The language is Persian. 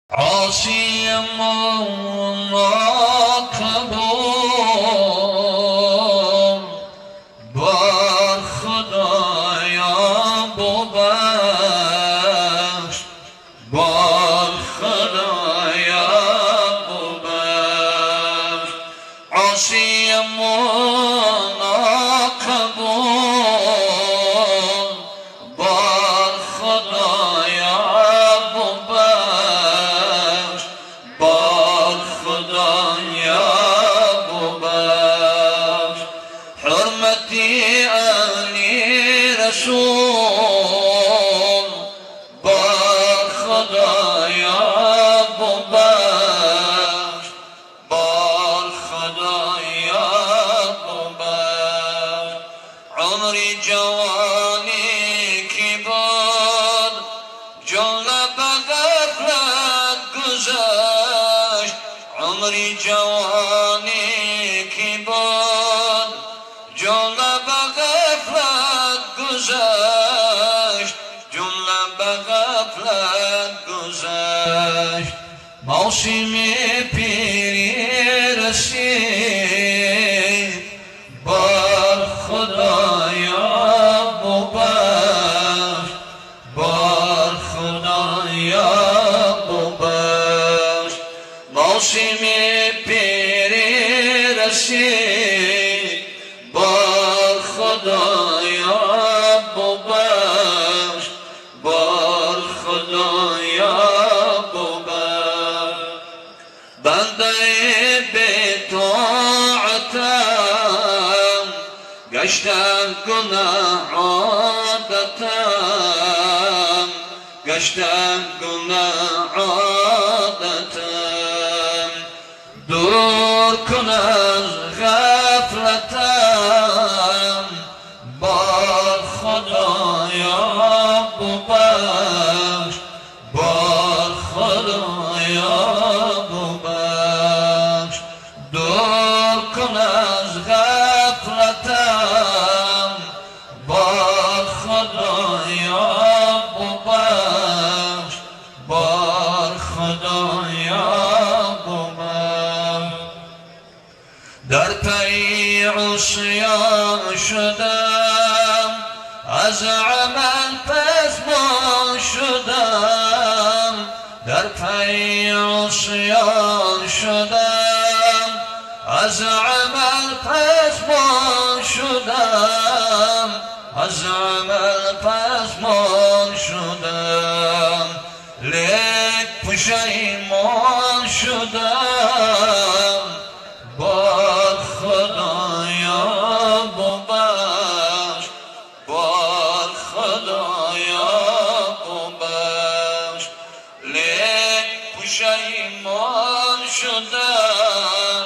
عاصی مولا قبول بر خدایا ببخش، بر خدایا ببخش. عاصی مولا قبول بر خدایا ببخش، بر خدایا ببخش. حرمتی علی رسول بر خدایا ببخش، بر خدایا ببخش. عمری جوانی که بود جمله به غفلت گذشت، عمری جوانی که بود جمله به غفلت گذشت، جمله به غفلت گذشت. موسم پیری رسید بر خدایا ببخش، بر خدایا ببخش. موسم پیری رسید بر خدایا ببخش، بر خدایا ببخش. بنده بی‌طاعتم گشتم گناه عادتم، گشتم گناه عادتم. دور کن از غفلتم بر خدایا ببخش، بر خدایا ببخش. دور کن از غفلتم بر خدایا ببخش، بر خدایا ببخش. در پی عصیان شدم، از عمل پشیمان شدم. در پی عصیان شدم، از عمل پشیمان شدم، از عمل پشیمان شدم. لیک پشیمان شدم بر خدایا ببخش، بر خدایا ببخش. لیک پشیمان شدم